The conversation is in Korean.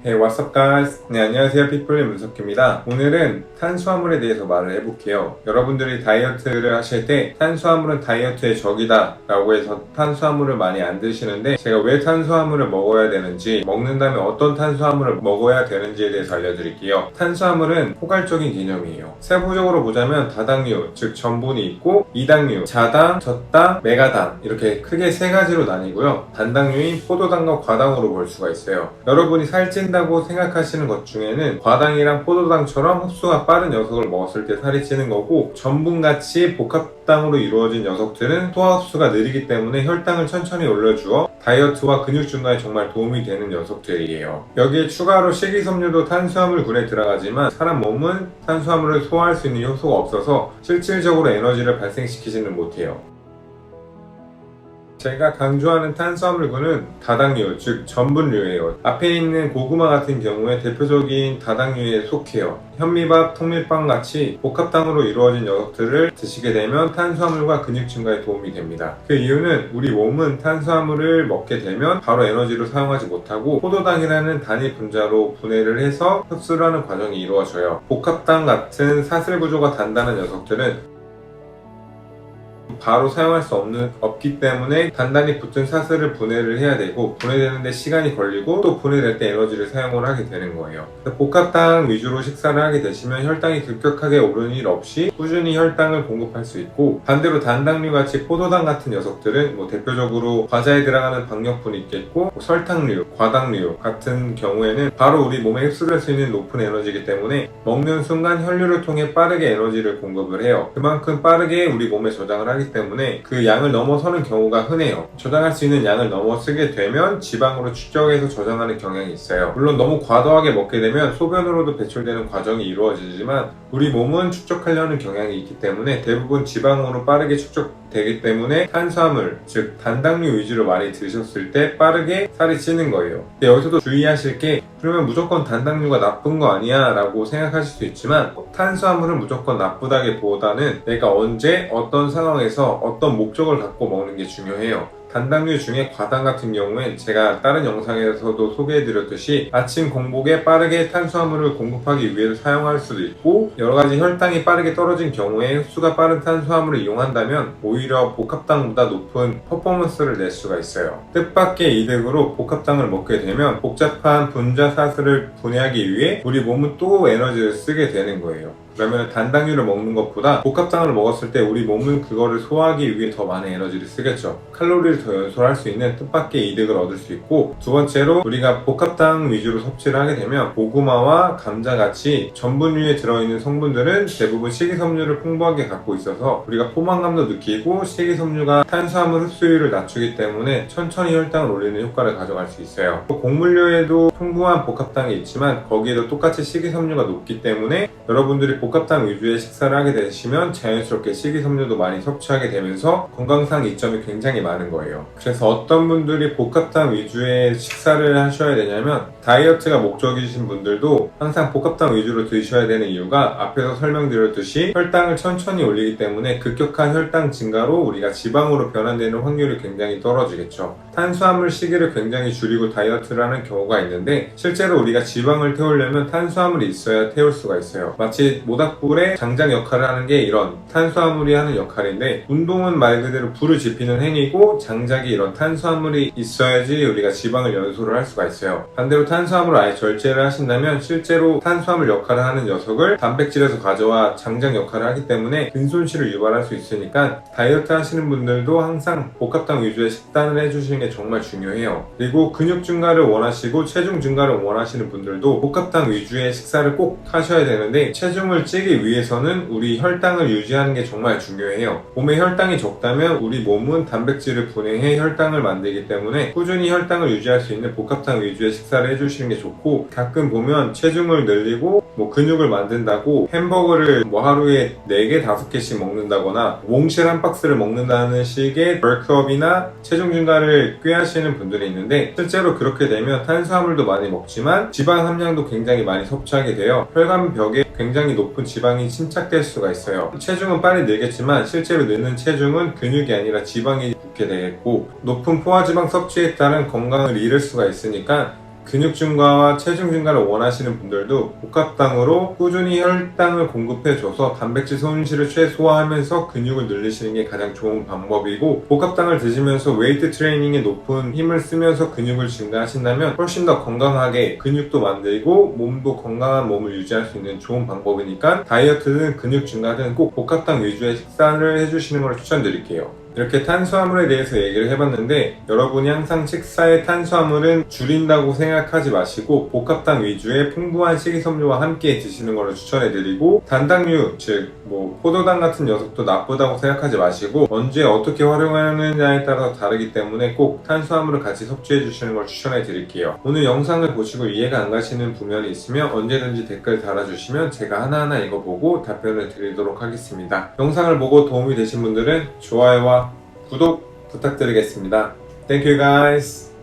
Hey, what's up guys? 네, 안녕하세요. 피플의 문석기입니다. 오늘은 탄수화물에 대해서 말을 해볼게요. 여러분들이 다이어트를 하실 때 탄수화물은 다이어트의 적이다 라고 해서 탄수화물을 많이 안 드시는데, 제가 왜 탄수화물을 먹어야 되는지, 먹는다면 어떤 탄수화물을 먹어야 되는지에 대해서 알려드릴게요. 탄수화물은 포괄적인 개념이에요. 세부적으로 보자면 다당류, 즉 전분이 있고, 이당류, 자당, 젖당, 메가당, 이렇게 크게 세 가지로 나뉘고요. 단당류인 포도당과 과당으로 볼 수가 있어요. 여러분이 살찐다고 생각하시는 것 중에는 과당이랑 포도당처럼 흡수가 빠른 녀석을 먹었을 때 살이 찌는 거고, 전분같이 복합당으로 이루어진 녀석들은 소화 흡수가 느리기 때문에 혈당을 천천히 올려주어 다이어트와 근육 증가에 정말 도움이 되는 녀석들이에요. 여기에 추가로 식이섬유도 탄수화물군에 들어가지만, 사람 몸은 탄수화물을 소화할 수 있는 효소가 없어서 실질적으로 에너지를 발생시키지는 못해요. 제가 강조하는 탄수화물군은 다당류, 즉 전분류예요. 앞에 있는 고구마 같은 경우에 대표적인 다당류에 속해요. 현미밥, 통밀빵 같이 복합당으로 이루어진 녀석들을 드시게 되면 탄수화물과 근육 증가에 도움이 됩니다. 그 이유는 우리 몸은 탄수화물을 먹게 되면 바로 에너지로 사용하지 못하고 포도당이라는 단위 분자로 분해를 해서 흡수를 하는 과정이 이루어져요. 복합당 같은 사슬 구조가 단단한 녀석들은 바로 사용할 수 없기 때문에 단단히 붙은 사슬을 분해를 해야 되고, 분해되는데 시간이 걸리고 또 분해될 때 에너지를 사용을 하게 되는 거예요. 복합당 위주로 식사를 하게 되시면 혈당이 급격하게 오르는 일 없이 꾸준히 혈당을 공급할 수 있고, 반대로 단당류 같이 포도당 같은 녀석들은 대표적으로 과자에 들어가는 박력분이 있겠고, 설탕류, 과당류 같은 경우에는 바로 우리 몸에 흡수될 수 있는 높은 에너지이기 때문에 먹는 순간 혈류를 통해 빠르게 에너지를 공급을 해요. 그만큼 빠르게 우리 몸에 저장을 하기 때문에 그 양을 넘어서는 경우가 흔해요. 저장할 수 있는 양을 넘어서게 되면 지방으로 축적해서 저장하는 경향이 있어요. 물론 너무 과도하게 먹게 되면 소변으로도 배출되는 과정이 이루어지지만, 우리 몸은 축적하려는 경향이 있기 때문에 대부분 지방으로 빠르게 축적되기 때문에 탄수화물, 즉 단당류 위주로 많이 드셨을 때 빠르게 살이 찌는 거예요. 근데 여기서도 주의하실 게, 그러면 무조건 단당류가 나쁜 거 아니야 라고 생각하실 수 있지만, 탄수화물은 무조건 나쁘다기보다는 내가 언제 어떤 상황에서 어떤 목적을 갖고 먹는 게 중요해요. 단당류 중에 과당 같은 경우엔 제가 다른 영상에서도 소개해드렸듯이 아침 공복에 빠르게 탄수화물을 공급하기 위해서 사용할 수도 있고, 여러가지 혈당이 빠르게 떨어진 경우에 흡수가 빠른 탄수화물을 이용한다면 오히려 복합당보다 높은 퍼포먼스를 낼 수가 있어요. 뜻밖의 이득으로 복합당을 먹게 되면 복잡한 분자 사슬을 분해하기 위해 우리 몸은 또 에너지를 쓰게 되는 거예요. 그러면 단당류를 먹는 것보다 복합당을 먹었을 때 우리 몸은 그거를 소화하기 위해 더 많은 에너지를 쓰겠죠. 칼로리를 더 연소할 수 있는 뜻밖의 이득을 얻을 수 있고, 두 번째로 우리가 복합당 위주로 섭취를 하게 되면 고구마와 감자같이 전분류에 들어있는 성분들은 대부분 식이섬유를 풍부하게 갖고 있어서 우리가 포만감도 느끼고, 식이섬유가 탄수화물 흡수율을 낮추기 때문에 천천히 혈당을 올리는 효과를 가져갈 수 있어요. 또 곡물류에도 풍부한 복합당이 있지만 거기에도 똑같이 식이섬유가 높기 때문에 여러분들이 복합당 위주의 식사를 하게 되시면 자연스럽게 식이섬유도 많이 섭취하게 되면서 건강상 이점이 굉장히 많은 거예요. 그래서 어떤 분들이 복합당 위주의 식사를 하셔야 되냐면, 다이어트가 목적이신 분들도 항상 복합당 위주로 드셔야 되는 이유가 앞에서 설명드렸듯이 혈당을 천천히 올리기 때문에 급격한 혈당 증가로 우리가 지방으로 변환되는 확률이 굉장히 떨어지겠죠. 탄수화물 시기를 굉장히 줄이고 다이어트를 하는 경우가 있는데, 실제로 우리가 지방을 태우려면 탄수화물이 있어야 태울 수가 있어요. 마치 모닥불의 장작 역할을 하는 게 이런 탄수화물이 하는 역할인데, 운동은 말 그대로 불을 지피는 행위고, 장작이 이런 탄수화물이 있어야지 우리가 지방을 연소를 할 수가 있어요. 반대로 탄수화물을 아예 절제를 하신다면 실제로 탄수화물 역할을 하는 녀석을 단백질에서 가져와 장작 역할을 하기 때문에 근손실을 유발할 수 있으니까, 다이어트 하시는 분들도 항상 복합당 위주의 식단을 해주시는 게 정말 중요해요. 그리고 근육 증가를 원하시고 체중 증가를 원하시는 분들도 복합당 위주의 식사를 꼭 하셔야 되는데, 체중을 찌기 위해서는 우리 혈당을 유지하는 게 정말 중요해요. 몸에 혈당이 적다면 우리 몸은 단백질을 분해해 혈당을 만들기 때문에 꾸준히 혈당을 유지할 수 있는 복합당 위주의 식사를 해주시는 게 좋고, 가끔 보면 체중을 늘리고 근육을 만든다고 햄버거를 하루에 4개, 5개씩 먹는다거나 몽쉘 한 박스를 먹는다는 식의 벌크업이나 체중 증가를 꾀하시는 분들이 있는데, 실제로 그렇게 되면 탄수화물도 많이 먹지만 지방 함량도 굉장히 많이 섭취하게 되어 혈관벽에 굉장히 높은 지방이 침착될 수가 있어요. 체중은 빨리 늘겠지만 실제로 느는 체중은 근육이 아니라 지방이 붙게 되겠고, 높은 포화지방 섭취에 따른 건강을 잃을 수가 있으니까 근육 증가와 체중 증가를 원하시는 분들도 복합당으로 꾸준히 혈당을 공급해줘서 단백질 손실을 최소화하면서 근육을 늘리시는 게 가장 좋은 방법이고, 복합당을 드시면서 웨이트 트레이닝에 높은 힘을 쓰면서 근육을 증가하신다면 훨씬 더 건강하게 근육도 만들고 몸도 건강한 몸을 유지할 수 있는 좋은 방법이니까 다이어트든 근육 증가든 꼭 복합당 위주의 식사를 해주시는 걸 추천드릴게요. 이렇게 탄수화물에 대해서 얘기를 해봤는데, 여러분이 항상 식사에 탄수화물은 줄인다고 생각하지 마시고 복합당 위주의 풍부한 식이섬유와 함께 드시는 걸 추천해드리고, 단당류, 즉 포도당 같은 녀석도 나쁘다고 생각하지 마시고 언제 어떻게 활용하느냐에 따라서 다르기 때문에 꼭 탄수화물을 같이 섭취해 주시는 걸 추천해드릴게요. 오늘 영상을 보시고 이해가 안 가시는 부분이 있으면 언제든지 댓글 달아주시면 제가 하나하나 읽어보고 답변을 드리도록 하겠습니다. 영상을 보고 도움이 되신 분들은 좋아요와 구독 부탁드리겠습니다. Thank you guys.